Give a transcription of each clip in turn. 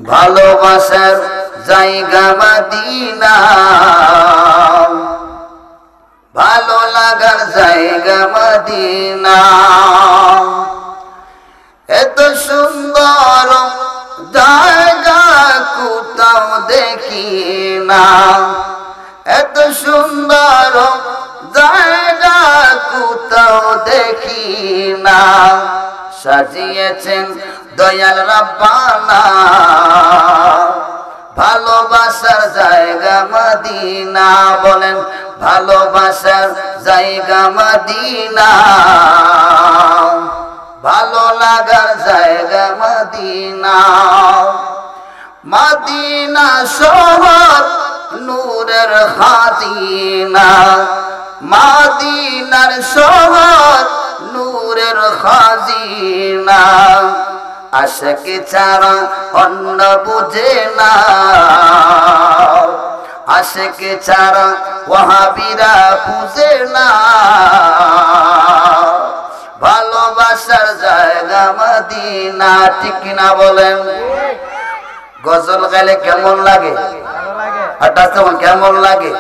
ভালোবাসার জায়গা মদিনা, ভালো লাগার জায়গা মদিনা। এত সুন্দর জায়গা কোথাও দেখি না, এত সুন্দর জায়গা কোথাও দেখি না। সাজিয়েছেন দয়াল রাব্বানা, ভালোবাসার জায়গা মদিনা। বলেন ভালোবাসার জায়গা মদিনা, ভালো লাগার জায়গা মদিনা। মদিনা শহর নূরের খাজিনা, মদিনার শহর নূরের খাজিনা। আশিক ছাড়া অন্য বুঝে না, আশিক ছাড়া ওয়াহাবিরা বুঝে না। ভালোবাসার জায়গা মদিনা, ঠিক কিনা বলেন? গজল গাইলে কেমন লাগে? হঠাৎ কেমন লাগে?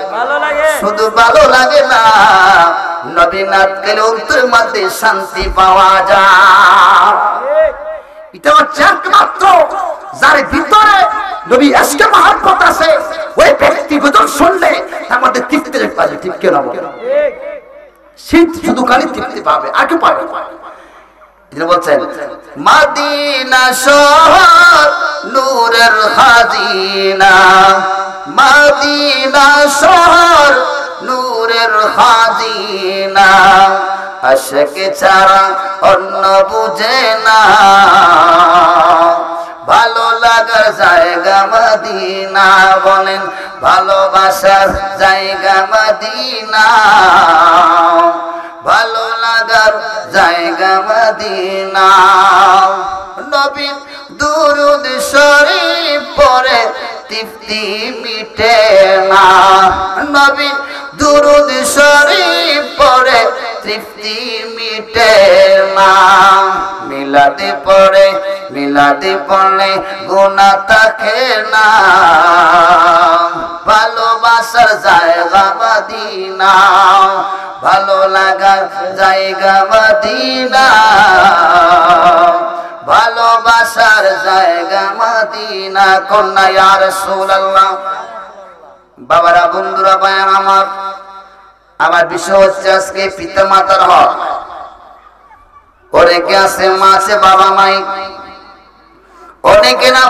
শুধু ভালো লাগে না, নবী নাথ গেলে অন্তরের মধ্যে শান্তি পাওয়া যায়। এটা হচ্ছে একমাত্র যার ভিতরে নবী আজকে মহব্বত আছে, ওই ব্যক্তি গজল শুনলে তার মধ্যে তৃপ্তি পাবে। ঠিক কিনা বলেন? সে শুধু খালি তৃপ্তি পাবে, আগে পাবে। বলছেন মদিনা শহর নূরের খাজিনা, মদিনা শহর নূরের খাজিনা। আশিক ছাড়া অন্য বুঝে না, ভালো লাগার জায়গা মদিনা। বলেন ভালোবাসার জায়গা মদিনা, ভালো লাগার জায়গা মদিনা। নবীর দুরূদ শরীফ পড়ে তৃপ্তি মিটে না, নবীর দুরূদ শরীফ পড়ে তৃপ্তি মিটে না। মিলাদে পড়ে, মিলাদে পড়লে গুনাহ থাকে না। ভালোবাসার জায়গা মদিনা, ভালো লাগার জায়গা মদিনা, ভালোবাসার জায়গা মদিনা। কন্যা ইয়া রাসূলুল্লাহ। বাবারা, বন্ধুরা, ভাইয়ার আমার বিষয় হচ্ছে আজকে পিতা মাতার হক। অনেকে আছে মা আছে, বাবা নাই। অনেকে না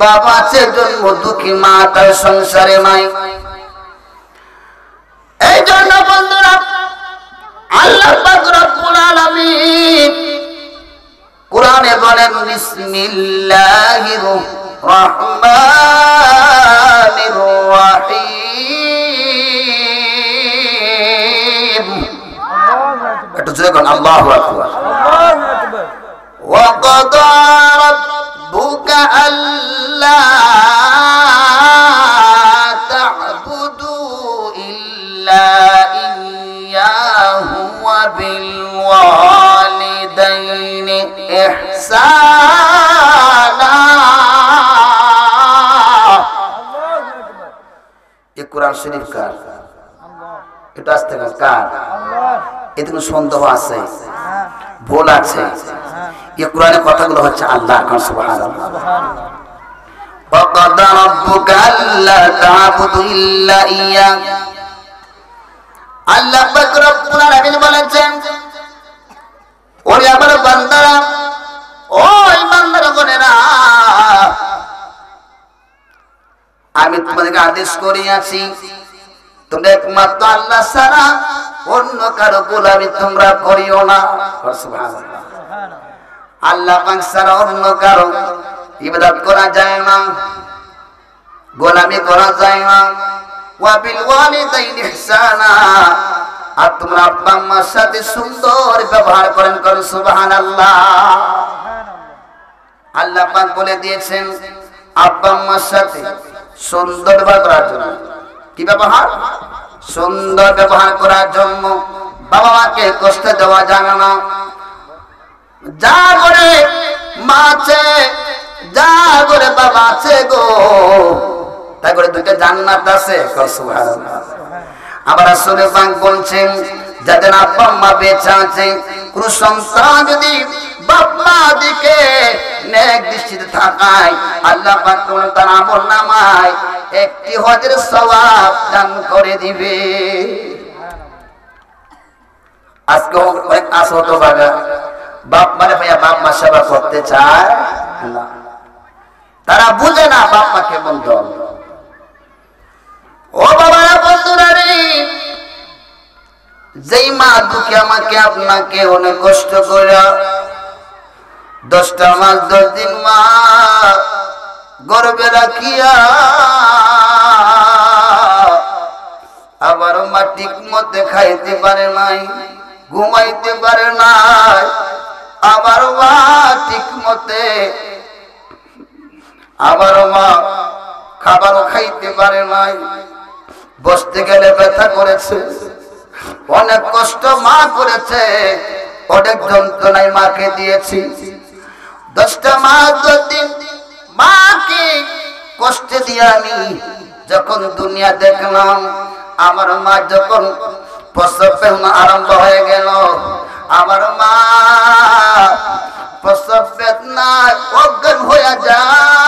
বাবা আছে, জন্ম দুঃখী, মা তার সংসারে নাই। এই জন্য বন্ধুরা, আল্লাহ পাক রব্বুল আলামিন কোরআনে বলেন বিসমিল্লাহির রহমানির রহিম। একটু জোরে বলুন আল্লাহু আকবার। ওয়া ক্বাদা রাব্বুকা আল্লা তা'বুদু ইল্লা ইয়্যাহু ওয়া বিল ওয়ালিদাইনি ইহসানা। এই কোরআন শরীফ কার? এটা আসতে কার? এতে কোনো সন্দেহ আছে? ভুল আছে? এই কোরআনের কথাগুলো হচ্ছে আল্লাহ। সুবহানাল্লাহ। وَقَضَى رَبُّكَ أَلَّا تَعْبُدُوا إِلَّا إِيَّاهُ। আল্লাহ পাক রব্বুল আলামিন বলেছেন, ওরে আমার বান্দারা, ওই বান্দারগণেরা, আমি তোমাদেরকে আদেশ করিয়াছি তোমরা একমাত্র আল্লাহ ছাড়া অন্য কারো গোলামি তোমরা করিও না। সুবহানাল্লাহ। আল্লাহ পাক ছাড়া অন্য কারো ইবাদত করা যায় না, গোলামি করা যায় না। ওয়া বিল ওয়ালিদাইনি ইহসানা। আর তোমরা আব্বা আম্মার সাথে সুন্দর ব্যবহার করেন। সুবহানাল্লাহ। আল্লাহ পাক বলে দিয়েছেন আব্বা আম্মার সাথে সুন্দর ব্যবহার করার জন্য। কি ব্যবহার? সুন্দর ব্যবহার করার জন্য। বাবা মাকে কষ্ট দেওয়া যাবে না। যা করে মাছে, যা আছে গো, তাই করে দুইটা জান্নাত আছে। সুবহানাল্লাহ। আবার রাসূল পাক বলছেন যাদের আব্বা মা বেঁচে আছে, কোন সন্তান যদি বাপ মা দিকে নেক দৃষ্টিতে তাকায়, আল্লাহ পাক তার আমলনামায় একটি হজের সওয়াব দান করে দিবে। আজকে অনেক আসত বাগা বাপ মানে ভাইয়া বাপ মা সেবা করতে চায় না, তারা বুঝে না বাপ মা কেমন দল। ও বাবারা বন্ধুরা রে, যেই মা দুঃখে আমাকে আপনাকে অনেক কষ্ট করে 10টা মাস 10 দিন মা গর্ভে রাখিয়া আবার মা ঠিক মতে খাইতে পারে নাই, ঘুমাইতে পারে নাই, আবার মা ঠিক মতে আবার মা খাবারও খাইতে পারে নাই, বসতে গেলে ব্যথা করেছে, অনেক কষ্ট মা করেছে, অনেক যন্ত্রণায় মাকে দিয়েছি। 10টা মাস 10 দিন মাকে কষ্ট দিয়ে আমি যখন দুনিয়া দেখলাম, আমার মা যখন প্রসব বেদনা আরম্ভ হয়ে গেল, আমার মা প্রসব বেদনায় অজ্ঞান হয়ে যায়।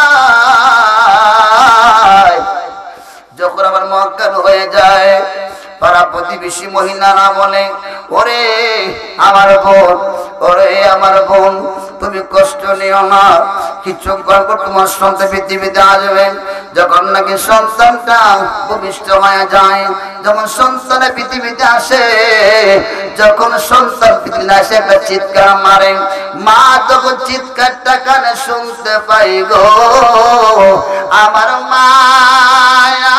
যখন আমার মা অজ্ঞান হয়ে যায়, পাড়া প্রতিবেশী মহিলারা বলে, ওরে আমার বোন, ওরে আমার বোন, তুমি কষ্ট নিও না, কিছুক্ষণ পর তোমার সন্তান পৃথিবীতে আসবে। যখন নাকি সন্তানটা ভূমিষ্ঠ হয়ে যায়, যখন সন্তানের পৃথিবীতে আসে, যখন সন্তান পৃথিবীতে আসে একটা চিৎকার মারে, মা তখন চিৎকারটা কানে শুনতে পাই গো। আমার মায়া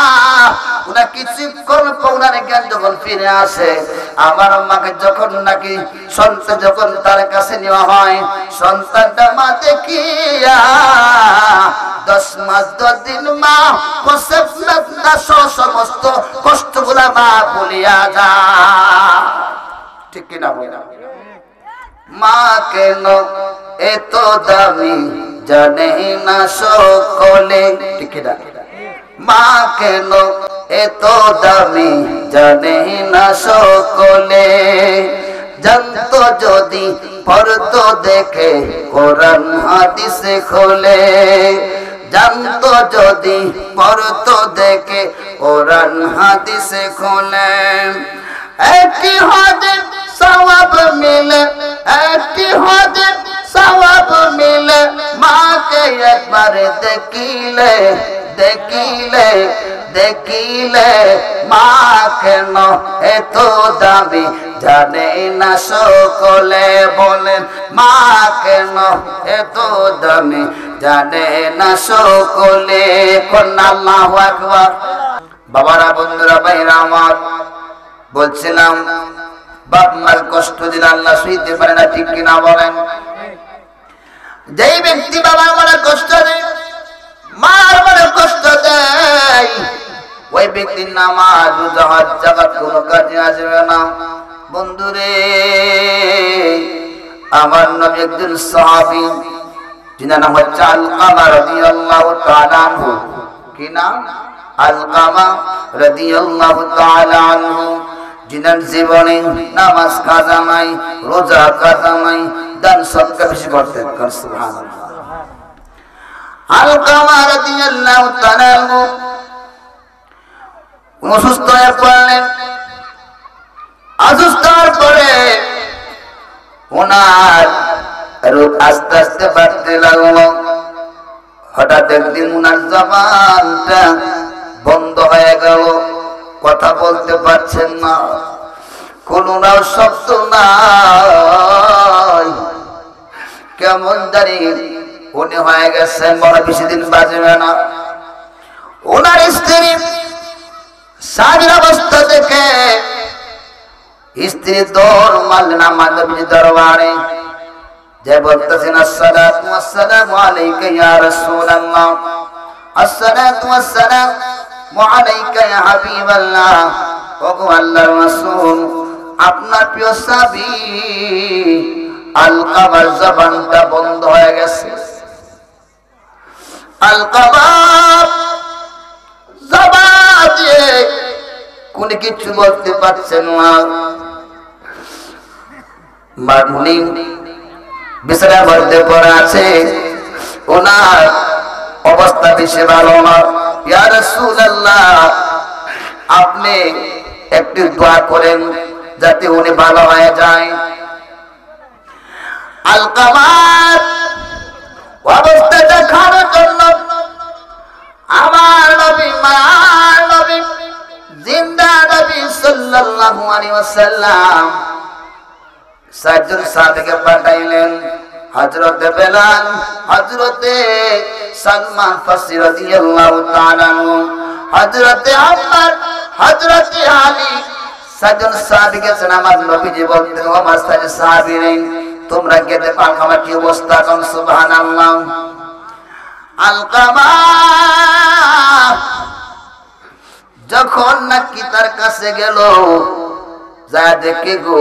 ওরা কিছুক্ষণ পৌনার জ্ঞান যখন ফিরে আসে, আমার মাকে যখন নাকি সন্তান যখন তার কাছে নেওয়া হয়, সন্তানটা মা দেখিয়া 10 মাস 10 দিন মা সমস্ত কষ্টগুলা মা বলিয়া যা। ঠিক কিনা বলা? মা কেন এত দামি জানে না সকলে। ঠিক কিনা? মা কেন এত দামি জানে না সকলে, জানতো যদি পড়তো দেখে কোরআন হাদিসে খোলে, জানতো যদি পড়তো দেখে কোরআন হাদিসে খোলে। একটি হজের সওয়াব মিলে, একটি হজের সওয়াব মিলে, মাকে একবার দেখিলে দেখিলে দেখিলে, মা কেন এত দামি জানে না সকলে। বলেন মা কেন এত দামি জানে না সকলে। আল্লাহু আকবার। বাবারা বন্ধুরা ভাইরা আমার, বলছিলাম বাপ মার কষ্ট দিলে আল্লাহ সইতে পারে না। ঠিক কিনা বলেন? যেই ব্যক্তি বাবার মার কষ্ট দেয়, মার বড় কষ্ট দেয়, ওই ব্যক্তির নামাজ রোজা হজ যাকাত কোনো কাজে আসবে না। বন্ধুরে, আমার নবী একজন সাহাবী, যিনার নাম হচ্ছে আলকামা রাদিয়াল্লাহু তাআলা আনহু। কি নাম? আলকামা রাদিয়াল্লাহু তাআলা আনহু, যিনার জীবনে নামাজ কাজা নাই, রোজা কাজা নাই, দান সদকা বেশি করতেন। সুবহানাল্লাহ। আলকামা রাদিয়াল্লাহু তাআলা আনহু অসুস্থ হয়ে পড়লেন। অসুস্থ হওয়ার পরে ওনার রোগ আস্তে আস্তে বাড়তে লাগলো। হঠাৎ একদিন ওনার জবানটা বন্ধ হয়ে গেল, কথা বলতে পারছেন না, কোনো শব্দ নাই, কেমন জানি উনি হয়ে গেছেন, মনে বেশি দিন বাঁচবে না। ওনার স্ত্রী স্বামীর অবস্থা দেখে স্ত্রী দৌড় মারলেন আমার নবীর দরবারে, যে বলতেছেন আসসালাতু ওয়াসসালামু আলাইকা ইয়া রাসূলুল্লাহ, আসসালাতু ওয়াসসালামু আলাইকা ইয়া হাবিবাল্লাহ। ওগো আল্লাহর রাসূল, আপনার প্রিয় সাহাবী আলকামার জবানটা বন্ধ হয়ে গেছে। আলকামা জবান দিয়ে কোন কিছু বলতে পারছেন না। উনি বিছানার মধ্যে পড়ে আছে, ওনার অবস্থা বেশি ভালো না। ইয়া রাসূলুল্লাহ, আপনি একটু দোয়া করেন যাতে উনি ভালো হয়ে যায়। আলকামার অবস্থা দেখার জন্য আমার নবী, মায়ার নবী, জিন্দা নবী সাল্লাল্লাহু আলাইহি ওয়াসাল্লাম সাইদুল সাদিকে পাঠাইলেন। হযরতে বেলাল, হযরতে সালমান ফারসি রাদিয়াল্লাহু তাআলা আনহু, হযরতে আম্মার, হযরতে আলী, সাইদুল সাদিকে আমার নবীজি বলতেন, ও আমার সাহাবীরা, তোমরা গেতে পালকামা কি অবস্থা? কোন সুবহানাল্লাহ। আলকামা যখন নাকি তার কাছে গেল, যা দেখে গো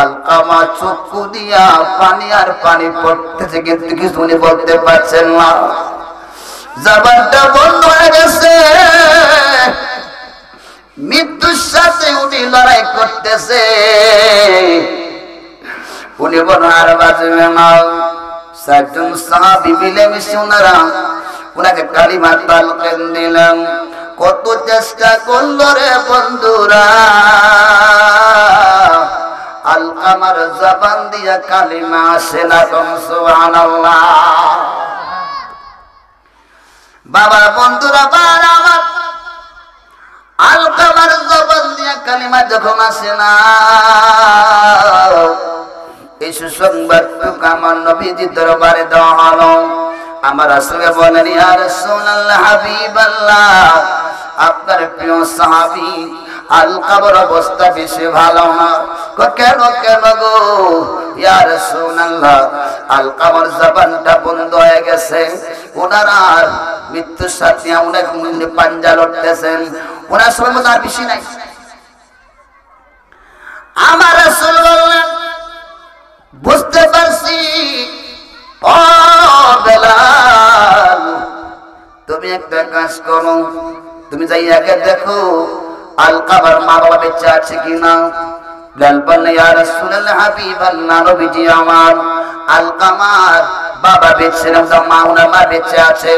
আলকামা চক্ষু দিয়া পানি আর পানি পড়তেছে, কিন্তু কিছু উনি বলতে পারছেন না। জবানটা বন্ধ হয়ে গেছে, মৃত্যুর সাথে উনি লড়াই করতেছে। উনি বলেন আর বাঁচবে না। চারজন সাহাবী মিলেমিশে ওনারা ওনাকে কালিমা তালকিন দিলেন। কত চেষ্টা করল রে বন্ধুরা, আলকামার জবান দিয়া কালিমা আসে না। সুবহানাল্লাহ। বাবা বন্ধুরা বার আমার, আলকামার জবান দিয়া কালিমা যখন আসে না, এই সুসংবাদটুকু আমার নবীজি দরবারে দেওয়া হলো। আমার রাসূলকে বলেন, ইয়া রাসূলুল্লাহ, হাবিবাল্লাহ, আপনার প্রিয় সাহাবী আলকামার অবস্থা বেশি ভালো না। কেন কেন গো? ইয়া রাসূলুল্লাহ, আলকামার জবানটা বন্ধ হয়ে গেছে, ওনারা মৃত্যুর সাথে অনেক পাঞ্জা লড়তেছেন, ওনার সময় আর বেশি নাই। আমার রাসূল বললেন, বুঝতে পারছি ও বেলাল, তুমি একটা কাজ করো, তুমি যাই আগে দেখো আলকামার মা বাবা বেঁচে আছে কিনা। বেলাল বললেন, ইয়া রাসূলুল্লাহ, হাবিবাল্লাহ, নবীজি আমার, আলকামার বাবা বেঁচে না, মা ওনার মা বেঁচে আছে।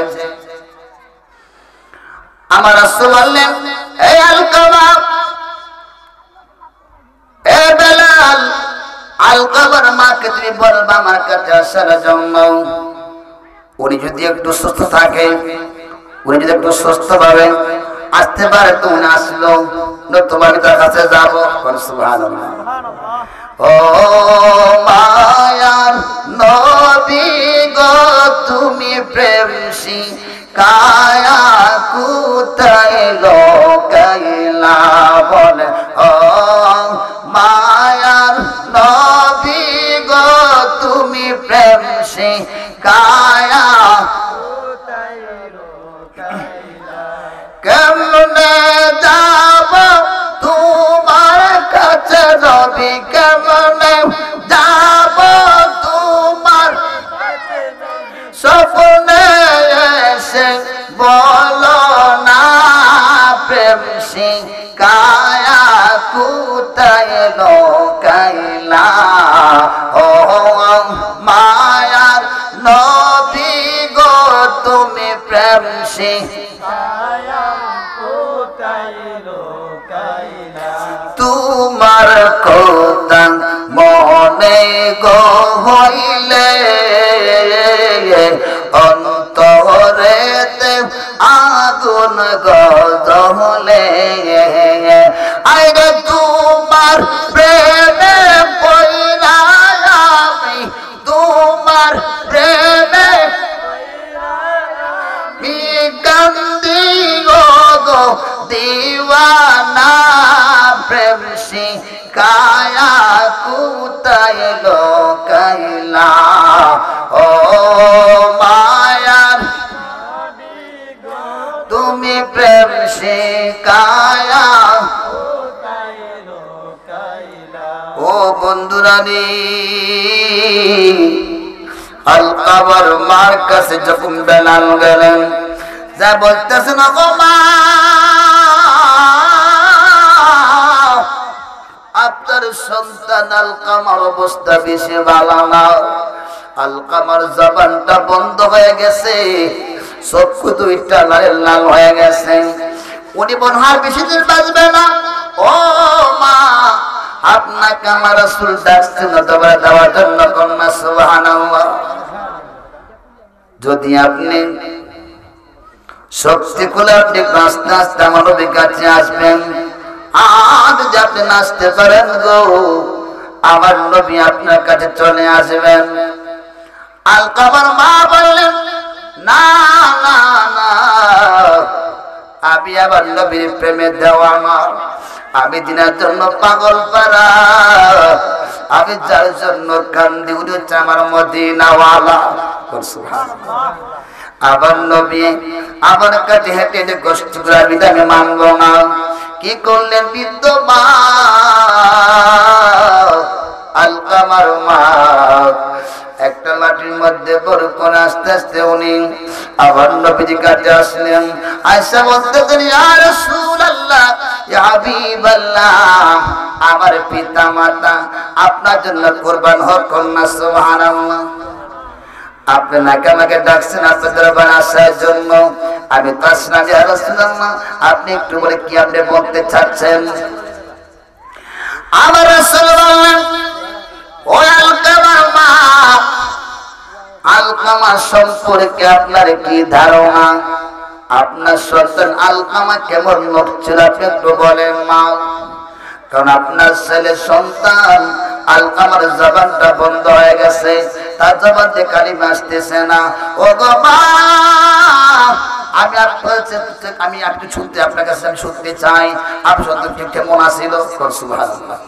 আমার রাসূল বললেন, এই আলকামা, এ বেলাল, আলকামার মাকে তুমি বলবা আমার কাছে আসার জন্য। উনি যদি একটু সুস্থ থাকে, উনি যদি একটু সুস্থ ভাবে আসতে পারে তো উনি আসলো, নতুবা আমি তার কাছে যাবো। সুবহানাল্লাহ। ও মায়ার নবী গো, তুমি প্রেম শিখায়া কোথায় লোকাইলা? বলে ও মায়ার নবী গো, তুমি প্রেম শিখায়া কেমনে যাব তোমার কাছে নবী, কেমনে যাব তোমার স্বপ্নে এসে বলো না, প্রেম শিখায়া কোথায় লোকাইলা? ও মায়ার নবী গো, তুমি প্রেম শিখায়া কোথায় লোকাইলা? তোমার কথা মনে গো হইলে অন্তরেতে আগুন গজলে, আইরে তোমার প্রেমে পইরা আমি, তোমার প্রেমে কান্দি গো দিওয়ানা, প্রেম শিখায়া কোথায় লোকাইলা? ও মায়ার তুমি প্রেম শিখায়া কোথায় লোকাইলা? ও বন্ধুরা রে, আলকামার মার কাছে যখন বেলাল গেলেন, যা বলতেছেন গো মা, আপনার সন্তান আলকামার অবস্থা বেশি ভালো না। আলকামার জবানটা বন্ধ হয়ে গেছে, চক্ষু দুইটা লাল লাল হয়ে গেছে, উনি মনে হয় বেশি দিন বাঁচবে না। ও মা, আপনাকে আমার রাসূল ডাকছেন তোমার দেওয়ার জন্য, কন্যা সুবহানাল্লাহ। যদি আপনি শক্তি খুলে আপনি আস্তে আস্তে আমার নবীর কাছে আসবেন, আর যদি আপনি নাচতে পারেন গো, আমার নবী আপনার কাছে চলে আসবেন। আলকামার মা বললেন, না না না, আমি আবার নবীর প্রেমে দেওয়ানা, আমি দিনের জন্য পাগল পারা, আমি যার জন্য কান্দি উঠেছে আমার মদিনাওয়ালা। আবার নবী আমার কাছে হেঁটে হেঁটে কষ্ট করে আমি মানবো না। কি করলেন বৃদ্ধ মা, আলকামার মা একটা লাঠির মধ্যে বড় করে আস্তে আস্তে উনি আবার নবীজি কাছে আসলেন। আয়েশা বলতেছেন, ইয়া রাসূলুল্লাহ, ইয়া হাবিবাল্লাহ, আমার পিতা মাতা আপনার জন্য কুরবান হোক, কন্যা সুবহানাল্লাহ। আপনি নাকি আমাকে ডাকছেন আপনার দরবারে আসার জন্য, আমি তো আসলাম। ইয়া রাসূলুল্লাহ, আপনি একটু বলে কি আপনি বলতে চাচ্ছেন? আমার রাসূল বললেন, ও আলকামার মা, আলকামা সম্পর্কে আপনার কি ধারণা? আপনার সন্তান আলকামা কেমন লোক ছিল আপনি একটু বলেন মা। কারণ আপনার ছেলে সন্তান আলকামার জবানটা বন্ধ হয়ে গেছে, তার জবান দিয়ে কালিমা আসতেছে না। ও গো মা, আমি আপনি শুনতে, আপনার কাছে আমি শুনতে চাই আপনার সন্তান কেমন আছিল। সুবহানাল্লাহ।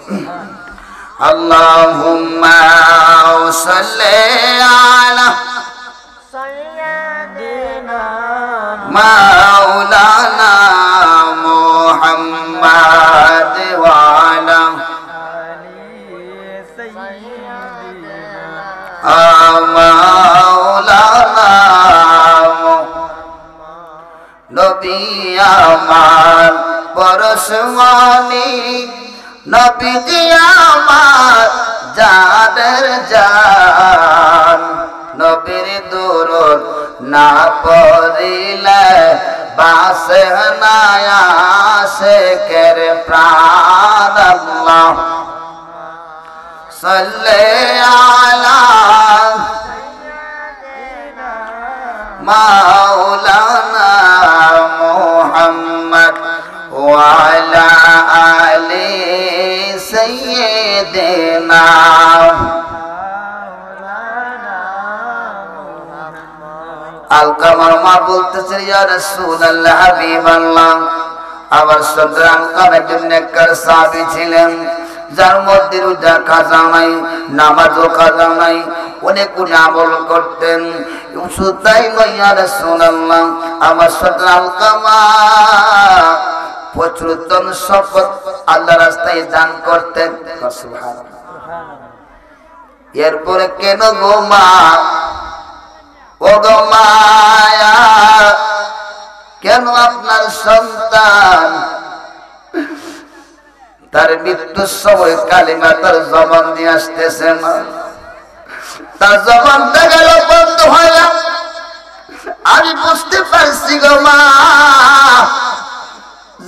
আল্লাহুম্মা সাল্লি আলা সাইয়্যিদিনা মাওলানা মুহাম্মাদ ওয়া আলা আলি সাইয়্যিদিনা মাওলানা নবী আমার পরশমণি, নবীজি আমার জানের জান, নবীর দুরূদ না পড়িলে বাসে না আশিকের প্রাণ। আল্লাহ সাল্লি আলা মাওলানা মুহাম্মদ ওয়া আলা আলি সাইয়্যিদিনা। আলকামার মা বলতেছে, ইয়া রাসূলুল্লাহ, হাবিবাল্লাহ, আমার সন্তান আলকাম একজন নেককার সাহাবী ছিলেন, যার মধ্যে রোজা কাজা নাই, নামাজও কাজা নাই, অনেক আমল করতেন। শুধু তাই নয়, ইয়া রাসূলুল্লাহ, আমার সন্তান আলকামা প্রচুর ধন সম্পদ আল্লাহর রাস্তায় দান করতেন। এরপরে কেন গো মা, ও গো মায়া, কেন আপনার সন্তান তার মৃত্যুর সময় কালিমা তার জবান দিয়ে আসতেছে না, তার জবানটা গেল বন্ধ হয়ে? আমি বুঝতে পারছি গো মা,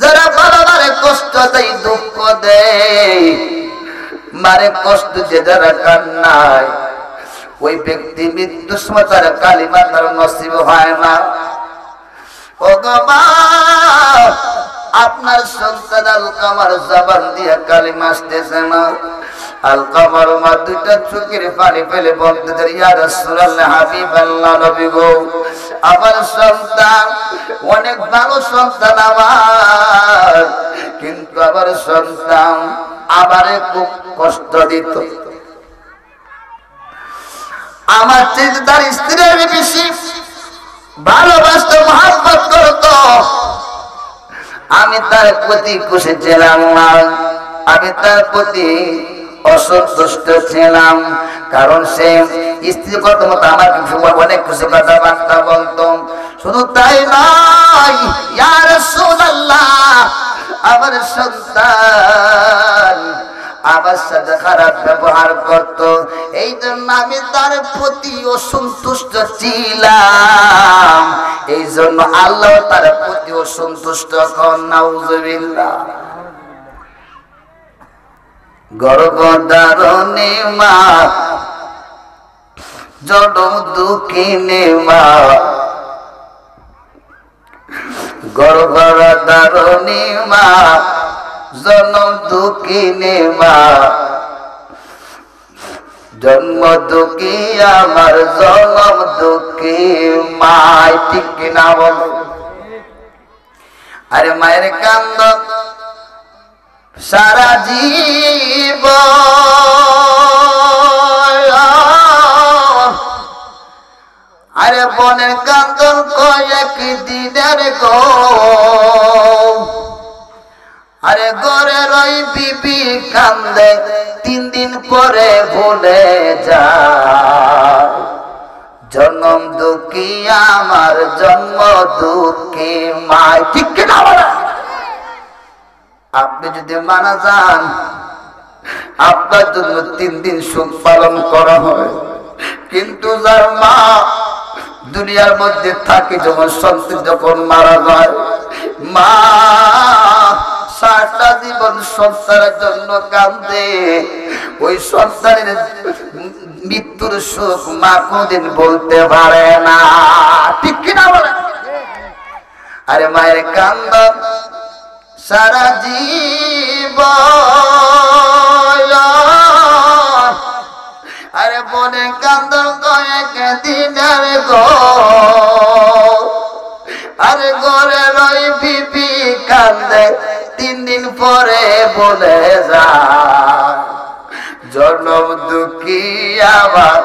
যারা বারবারে কষ্ট দেয়, দুঃখ দেয়, মারে কষ্ট যে যারা কান্নায়, ওই ব্যক্তি মৃত্যুর সময় তার কালিমা তার নসিব হয় না। ও গো মা, আপনার সন্তান আলকামার জবান দিয়ে কালিমা আসতেছে না। আলকামার মা দুইটা চোখের পানি ফেলে বলতেছেন, ইয়া রাসূলুল্লাহ, হাবিবাল্লাহ, নবী গো, আমার সন্তান অনেক ভালো সন্তান আমার, কিন্তু আমার সন্তান আমারে খুব কষ্ট দিত। আমার চেয়ে তার স্ত্রীর বেশি ভালোবাসত, মহব্বত করত। আমি তার প্রতি খুশি ছিলাম না, আমি তার প্রতি অসন্তুষ্ট ছিলাম, কারণ সে স্ত্রী কত মতো আমার অনেক কিছু কথাবার্তা বলতাম। শুধু তাই নয়, ইয়া রাসূলুল্লাহ, আমার সন্তান আমার সাথে খারাপ ব্যবহার করত, এই জন্য আমি তার প্রতি অসন্তুষ্ট ছিলাম, এই জন্য আল্লাহ তার প্রতি অসন্তুষ্ট। নাউযুবিল্লাহ। গর্ভধারণী মা, জনম দুঃখিনী মা, গর্ভধারণী মা, জনম দুঃখিনী মা, জন্ম দুঃখী আমার জনম দুঃখী মা। ঠিক কিনা বলো? আরে মায়ের কান্দ সারা জীবন, আরে বনের কান্দন কয়েক দিনের গো, আরে ঘরের ওই বিবি কান্দে 3 দিন পরে ভুলে যায়। জন্ম দুঃখী আমার জন্ম দুঃখী মা। ঠিক কিনা বলে? আপনি যদি মারা যান, আপনার জন্য 3 দিন সুখ পালন করা হয়, কিন্তু যার মা দুনিয়ার মধ্যে থাকে, যখন সন্তান যখন মারা যায়, মা সারাটা জীবন সন্তানের জন্য কাঁদে। ওই সন্তানের মৃত্যুর সুখ মা কোনদিন বলতে পারে না। ঠিক কিনা বলে? আরে মায়ের কান্দ সারা জীবন, আরে বনে কান্দন কয়েক দিনের গো, আরে ঘরে রই বিবি কান্দে 3 দিন পরে বলে যায়। জনম দুঃখী আমার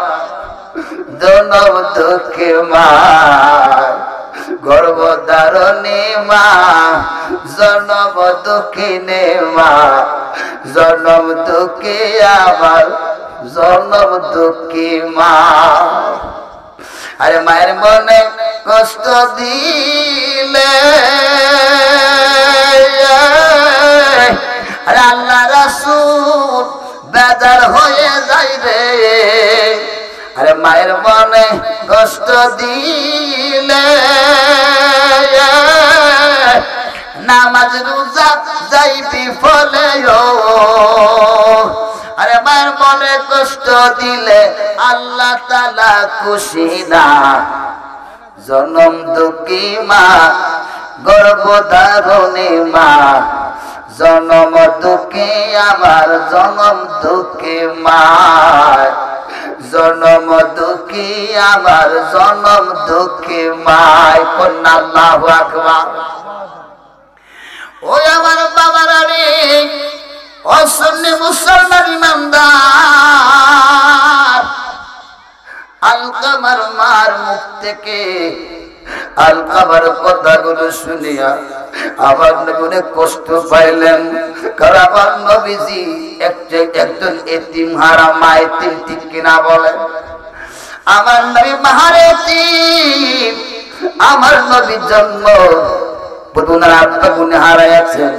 জনম দুঃখী মা, গর্ভধারণী মা, জনম দুঃখিনী মা, জনম দুঃখী আমার জনম দুঃখী মা। আরে মায়ের মনে কষ্ট দিলে আরে আল্লাহ রাসূল বেজার হয়ে যায় রে। আরে মায়ের মনে কষ্ট দিলে নামাজ রোজা যাই বিফলে। আরে মায়ের মনে কষ্ট দিলে আল্লাহ তাআলা খুশি না। জনম দুঃখী মা, গর্ভধারণী মা, জনম দুঃখী আমার জনম দুঃখী মা, জনম দুঃখী আমার জনম দুঃখী মা। কন্যা আল্লাহু আকবার। ওই আমার বাবারা রে, অসন্নি মুসলমান ইমানদার, আলকামার মার মুখ থেকে আলকামার কথাগুলো শুনিয়া আমার নবী কষ্ট পাইলেন। কারণ আমার নবীজি একজন এতিম হারা মা, এতিম। ঠিক কিনা বলেন? আমার নবী মাহার এতিম। আমার নবীর জন্ম ওনার আব্বা গুণে হারাইয়াছেন।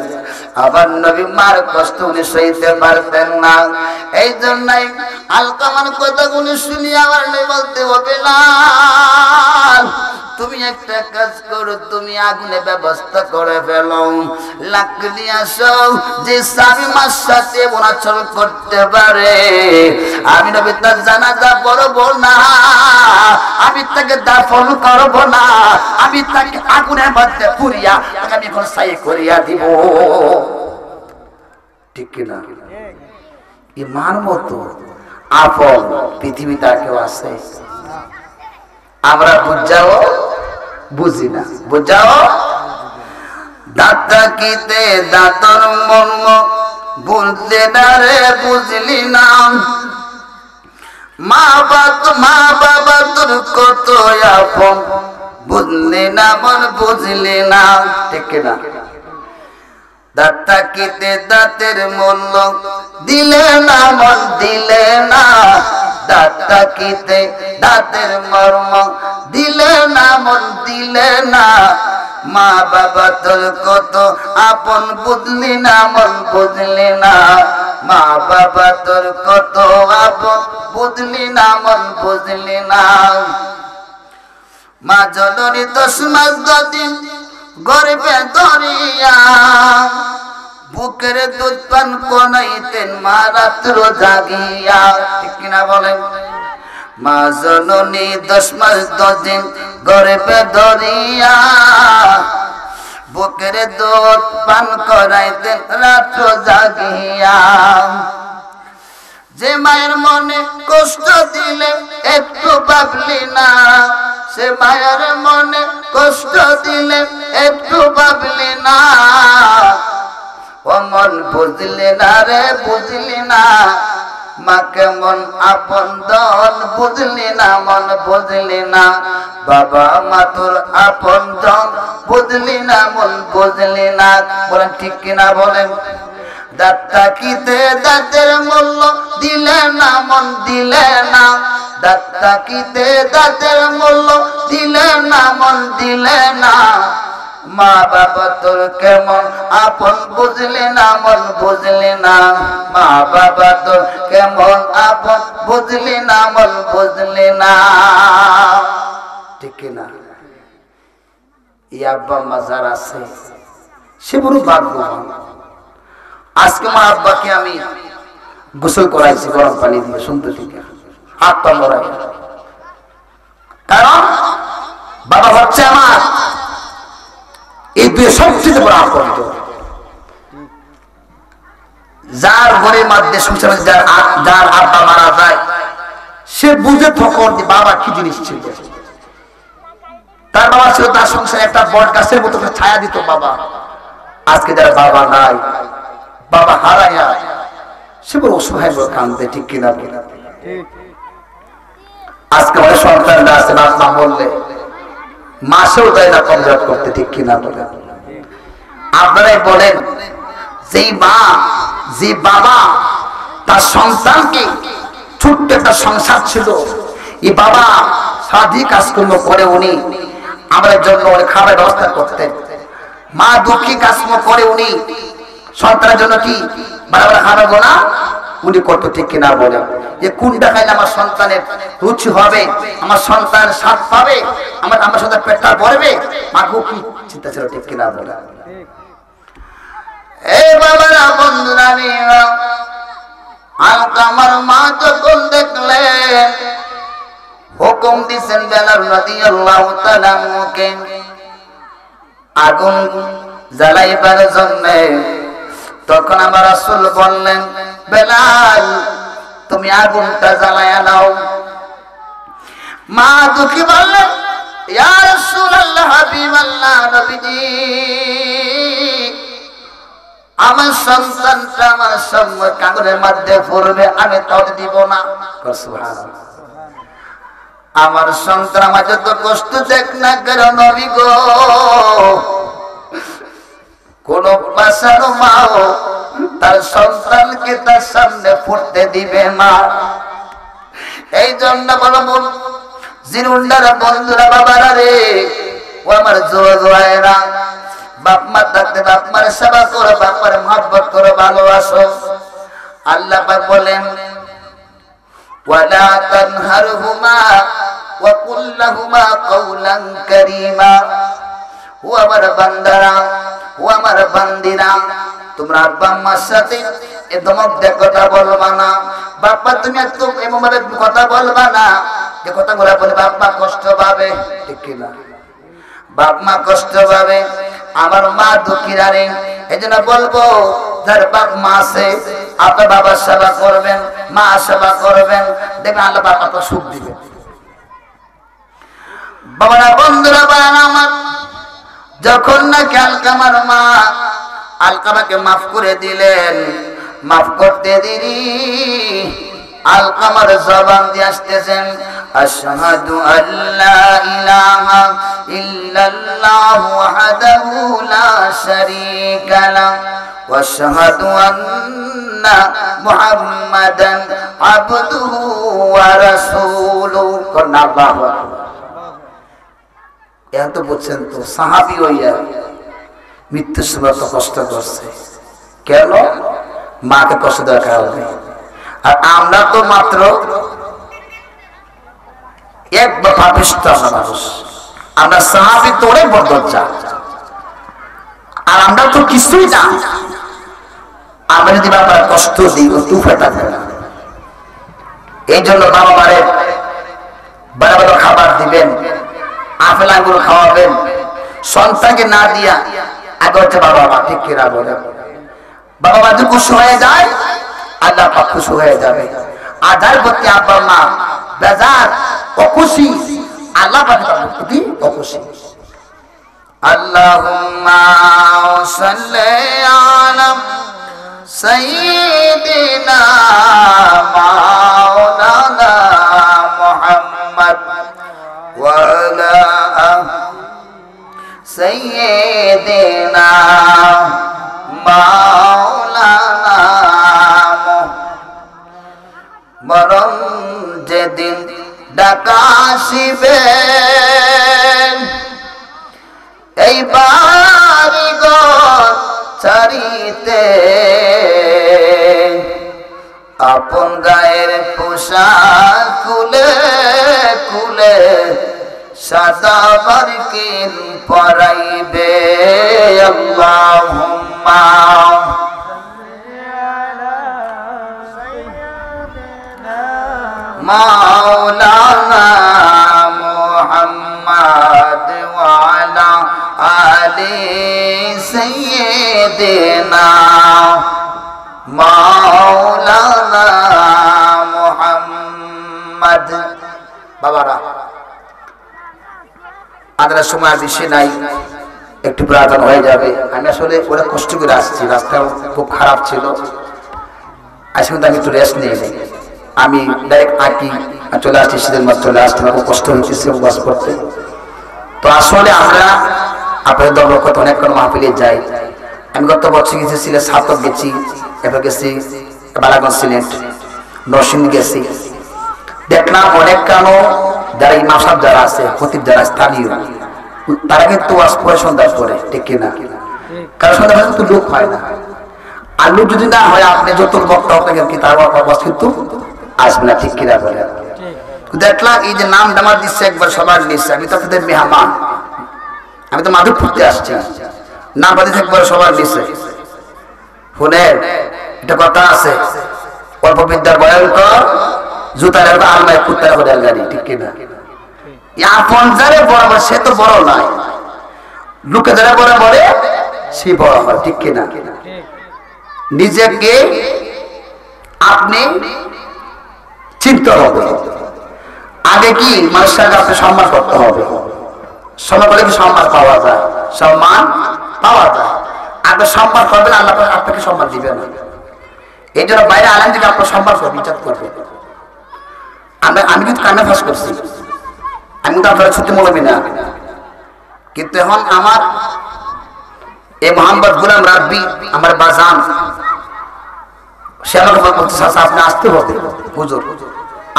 আমার নবী মার কষ্ট উনি সইতে পারতেন না, এই জন্যই আলকামার কথাগুলো শুনিয়ে আমার নবী বলতে হবে না, তুমি একটা কাজ করো, তুমি আগুনে ব্যবস্থা করে ফেলো, লাকড়ি আসো, যে স্বামী মার সাথে বনাচল করতে পারে, আমি নবী তার জানাজা পড়বো না, আমি তাকে দাফন করবো না, আমি তাকে আগুনের মধ্যে পুড়িয়া আমি এখন ছাই করিয়া দিব। ঠিক কিনা? ইমান মতো আপন পৃথিবীতে আর কেউ আছে? আমরা বুঝাও বুঝি না, বুঝাও দাঁতা কিতে দাঁতর মর্ম বলতে না রে, বুঝলি না মা বাবা তোর কত আপন, বুঝলি না মন, বুঝলি না। ঠিক না? দাঁতা কিতে দাঁতের মূল্য দিলে না মন, দিলে না দাঁত তাকিতে দাঁতের মর্ম দিলে না মন দিলে না মা বাবা তোর কত আপন বুঝলি না মন বুঝলি না মা বাবা তোর কত আপন বুঝলি না মন বুঝলি না মা জননী 10 মাস 10 দিন গর্ভে ধরিয়া বুকের দুধ পান কোনাইতেন মা রাত্র জাগিয়া ঠিক কিনা বলেন মা জননী 10 মাস 10 দিন গর্ভে ধরিয়া বুকের দুধ পান করাইতেন রাত্র জাগিয়া যে মায়ের মনে কষ্ট দিলে একটু ভাবলি না সে মায়ের মনে কষ্ট দিলে একটু ভাবলি না ও মন বুঝলি না রে বুঝলি না মা কেমন আপন জন বুঝলি না মন বুঝলি না বাবা মা তোর আপন জন বুঝলি না মন বুঝলি না বলেন ঠিক কিনা বলেন দাঁত তাকিতে দাঁতের মূল্য দিলে না মন দিলে না দাঁত তাকিতে দাঁতের মূল্য দিলে না মন দিলে না মা বাবা তোর কেমন আপন বুঝলি না মন বুঝলি না মা বাবা তোর কেমন আপন বুঝলি না মন বুঝলি না ঠিক না এই আব্বা মা যারা আছে সে বড় ভাগ্যবান আজকে মা আব্বাকে আমি গোসল করাইছি গরম পানি দিয়ে শুনতে থেকে হাত পা মরাই কারণ বাবা হচ্ছে আমার এই দুই সবচেয়ে বড় আপন যার ঘরের মধ্যে সংসারে যার আব্বা মারা যায় সে বুঝে তখন বাবা কি জিনিস ছিল তার বাবা ছিল তার সংসারে একটা বট গাছের মতো ছায়া দিত বাবা আজকে যারা বাবা নাই বাবা হারাইয়া সে বড় অসহায় বড় কান্দে ঠিক কিনা আজকে আমাদের সন্তানরা আছে বাপ মা বললে মাসেও দেয় না কমজোর করতে ঠিক কিনা বলে আপনারাই বলেন যেই মা যে বাবা তার সন্তানকে ছোট্ট একটা সংসার ছিল এই বাবা সাধী কাজকর্ম করে উনি আমাদের জন্য অনেক খাবার ব্যবস্থা করতেন মা দুঃখী কাজকর্ম করে উনি সন্তানের জন্য কি বারবার খাওয়াবো না উনি কত ঠিক কিনা বলে যে কোনটা খাইলে আমার সন্তানের রুচি হবে আমার সন্তান স্বাদ পাবে আমার সন্তান পেটটা ভরবে মা কি চিন্তা ছিল ঠিক কিনা বলে এই বাবারা বন্ধুরা আলকামার মা যখন দেখলেন হুকুম দিয়েছেন বেলাল রাদিয়াল্লাহু তাআলা মুকে আগুন জ্বালাইবার জন্য তখন আমার রাসূল বললেন বেলাল তুমি আগুনটা জ্বালায়া নাও মা দুঃখী বললেন ইয়া রাসূলুল্লাহ হাবিবাল্লাহ নবীজি আমার সন্তানটা আমার সম্মুখে কাগজের মধ্যে পড়বে আমি তত দিব না সুবহানাল্লাহ আমার সন্তান আমার যত কষ্ট দেখ না কেন নবী গো কোন বাসানো মাও তার সন্তানকে তার সামনে পড়তে দিবে না এই জন্য বলবো জিরুন্ডারা বন্ধুরা বাবারা রে ও আমার জোয়ারা বাপ মা থাকতে বাপ মার সেবা করো বাপ মার মহব্বত করো ভালোবাসো আল্লাহ পাক বলেন ওয়ালা তানহারহুমা ওয়া কুল লাহুমা কাওলান কারীমা ও আমার বান্দারা ও আমার বান্দিরা তোমরা আব্বা আম্মার সাথে এ ধমক দিয়ে কথা বলবা না বাপ্পা তুমি একটু এমন ভাবে কথা বলবা না যে কথাগুলো বলে বাপ্পা কষ্ট পাবে ঠিক কিনা বাপ মা কষ্ট পাবে আমার মা দুঃখীরা রে এই জন্য বলবো যার বাপ মা আছে আপনার বাবার সেবা করবেন মা সেবা করবেন দেখবেন আল্লাহ বাবা তো সুখ দিবে বাবারা বন্ধুরা বান আমার যখন নাকি আলকামার মা আলকামাকে মাফ করে দিলেন মাফ করতে দেরি আলকামার জবান দিয়ে আসতেছেন আশহাদু আল্লা ইলাহা ইল্লাল্লাহু ওয়াহদাহু লা শারীকা লাহু واشهد أن محمدا عبده ورسوله قلنا الله أكبر এত বলছেন তো সাহাবী হইয়া মৃত্যুর সময় তো কষ্ট করছে কেন মাকে কষ্ট দেওয়ার কারণে আর আমরা তো মাত্র একবার পাপিষ্ঠ মানুষ আমরা সাহাবী তো অনেক বড় দরজা আর আমরা তো কিছুই না আমরা যদি বাবার কষ্ট দিই তো ফেটা দেবে এই জন্য বাবা মারে বড় বড় খাবার দিবেন আপেল আঙ্গুর খাওয়াবেন সন্তানকে না দিয়া আগে হচ্ছে বাবা মা ঠিক কিনা বলে বাবা মা যদি খুশি হয়ে যায় আল্লাহ পাক খুশি হয়ে যাবে আর যার প্রতি আব্বা মা বেজার অখুশি আল্লাহ পাক তার প্রতি অখুশি আল্লাহুম্মা সাল্লি আলা সাইয়্যিদিনা মাওলানা মুহাম্মদ ওয়া আলা সাইয়্যিদিনা মাওলানা মরণ যেদিন ডাকাশিবে এই বাড়িঘর ছাড়িতে আপন গায়ের পোশাক খুলে খুলে সাদা বারকিন পরাইবে আল্লাহুম্মা মাওলানা মুহাম্মদ ওয়া আলা আলি সাইয়্যিদিনা মাওলানা মুহাম্মদ বাবারা আদার সময় বেশি নাই একটু প্রার্থনা হয়ে যাবে আমি আসলে অনেক কষ্ট করে আসছি রাস্তা খুব খারাপ ছিল আজকে আমি একটু রেস্ট নিয়ে যাই আমি ডাইরেক্ট আঁকি চলে আসছি শীতের মাস চলে আসতে খুব কষ্ট হচ্ছে বাস করতে তো আসলে আমরা আপনাদের দলরক্ষত অনেকক্ষণ মাহফিলে যাই আমি গত বছর গেছি সিলেট সাতক গেছি এবার গেছি বালাগঞ্জ সিলেট নরসিংদী গেছি দেখলাম অনেক কেন যারা ইমাম সাহেব যারা আছে খতিব যারা স্থানীয় তারা কিন্তু ওয়াজ পড়ে সন্ধ্যার পরে ঠিক কিনা কারণ সন্ধ্যা কিন্তু লোক হয় না আর লোক যদি না হয় আপনি যত বক্তা হতে গেলেন কি তার ওয়াজ কিন্তু আসবে না ঠিক কিনা বলে দেখলাম এই যে নাম দামার দিচ্ছে একবার সবার নিচ্ছে আমি তো আপনাদের মেহমান আমি তো মাধবপুরতে আসছি নাম বাদিছে একবার সবার নিচ্ছে শুনেন এটা কথা আছে অল্প বিদ্যার ভয়ঙ্কর জুতার আলমায় কুত্তার করে গাড়ি ঠিক কিনা আপন যারে বড় বড় সে তো বড় নয় লোকে যারা বড় বলে সে বড় হয় ঠিক কিনা নিজেকে আপনি চিন্তা হবে আগে কি মানুষের আপনি সম্মান করতে হবে সম্মান করলে কি সম্মান পাওয়া যায় সম্মান পাওয়া যায় আপনি সম্মান করবেন আল্লাহ আপনাকে সম্মান দিবে না এই জন্য বাইরে আলেন থেকে আপনার সম্মান করবে বিচার করবে আমি কিন্তু কান্না ফাঁস করছি আমি কিন্তু আপনারা ছুটি মলবি না কিন্তু এখন আমার এই মোহাম্মদ গুলাম রাব্বি আমার বাজান সে আমাকে বলতে আপনি আসতে হবে হুজুর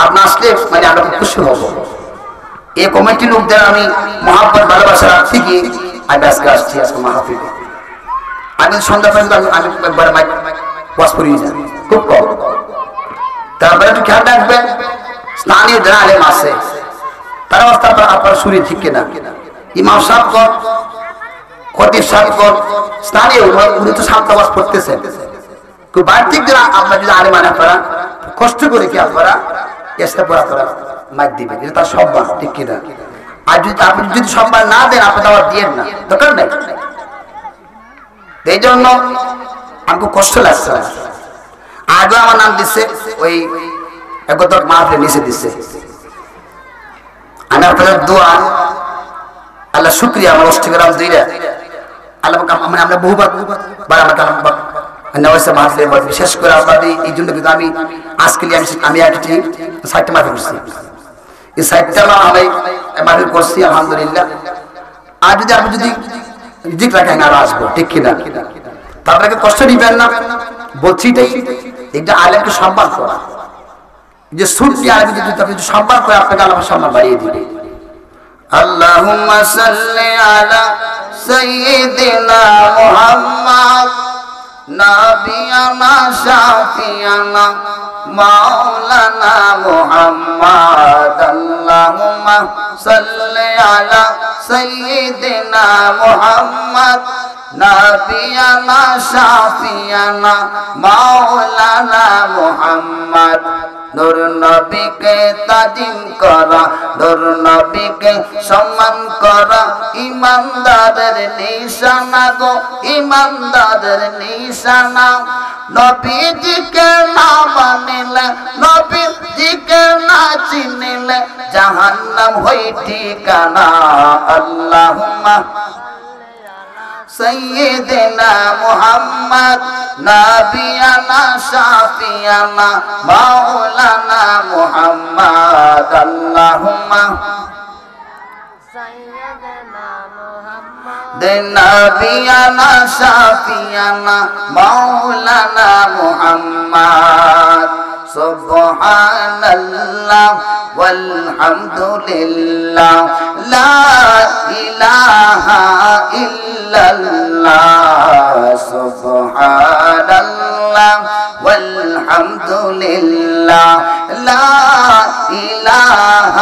আপনি আসলে মানে আমরা খুশি হব এই কমিটির লোকদের আমি মোহাম্মদ ভালোবাসা রাখছি কি আমি আজকে আসছি আজকে মাহফিলে আমি সন্ধ্যা পর্যন্ত আমি একবার ওয়াজ করিয়ে যাই খুব কম তারপরে একটু খেয়াল রাখবেন স্থানীয় যারা আলেম আছে তারা আপনার শুনি ঠিক কিনা ইমাম সাহেব কর খতিব সাহেব কর স্থানীয় উনি তো সাত নামাজ পড়তেছেন খুব বাড়ির যারা আপনার যদি আলেম আনে আপনারা কষ্ট করে কি আপনারা চেষ্টা করে আপনারা মাইক দিবেন এটা তার সম্মান ঠিক কিনা আর যদি আপনি যদি সম্মান না দেন আপনি আবার দিয়েন না দরকার নেই এই জন্য আমাকে কষ্ট লাগছে আগে আমার নাম দিচ্ছে ওই একদম মাহফিলে নিচে দিচ্ছে আমি আপনাদের দোয়া আল্লাহ শুকরিয়া আমার অষ্টগ্রাম দুইটা আল্লাহ আমরা বহুবার আমাকে বিশেষ করে আপনাদের এই জন্য কিন্তু আমি আজকে আমি একটি সাইটটা মাহফিল করছি এই সাইটটা আমি মাহফিল করছি আলহামদুলিল্লাহ আর যদি আপনি যদি রিজিক রাখেন আর আসবো ঠিক কিনা তাদেরকে কষ্ট দিবেন না বলছি তাই এটা আলেমকে সম্মান করা যে সুন্নি আলেমকে যদি আপনি সম্মান করে আপনাকে আল্লাহ সম্মান বাড়িয়ে দিবে আল্লাহুম্মা সাল্লি আলা সাইয়্যিদিনা মুহাম্মদ নাবিয়ানা শাফিয়ানা মাওলানা মুহাম্মদ আল্লাহুম্মা সাল্লি আলা সাইয়্যিদিনা মুহাম্মদ নাবিয়ানা শাফিয়ানা মাওলানা মুহাম্মদ নূর নবীকে তাজিম করা নূর নবীকে সম্মান করা ইমানদারের নিশানা গো ইমানদারের নিশানা নবীজিকে না মানিলে নবীজিকে না চিনিলে জাহান্নাম হই ঠিকানা আল্লাহুম্মা سيدنا محمد نبينا شافينا مولانا محمد اللهم سيدنا محمد نبينا شافينا مولانا محمد سبحان الله والحمد لله لا إله إلا الله سبحان الله والحمد لله لا إله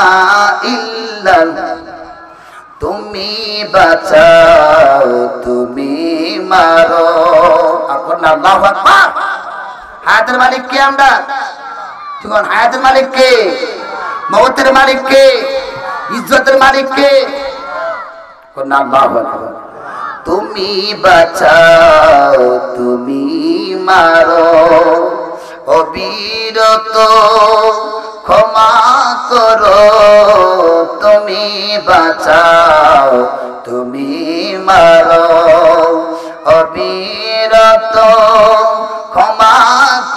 إلا الله তুমি বাঁচাও তুমি মারো এখন আল্লাহু আকবার হায়াতের মালিক কে আমরা যখন হায়াতের মালিক কে মওতের মালিক কে ইজ্জতের মালিক কে কোন আল্লাহু আকবার তুমি বাঁচাও তুমি মারো অবিরত ক্ষমা করো তুমি বাঁচাও তুমি মারো অবিরত ক্ষমা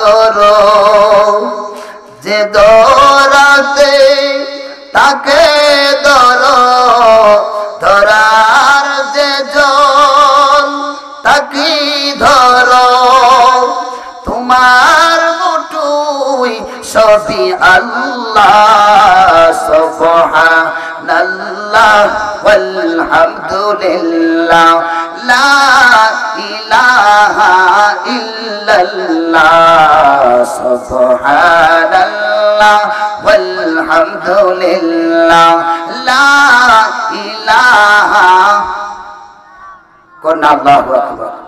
করো যে দরাতে তাকে ধরো ধরার যে জন তাকে ধরো তোমার মুঠোয় সবই আল্লাহ সুবহানাল্লাহ ওয়ালহামদুলিল্লাহ লা ইলাহা ইল্লাল্লাহ সুবহানাল্লাহ ওয়ালহামদুলিল্লাহ লা ইলাহা কোন আল্লাহু আকবার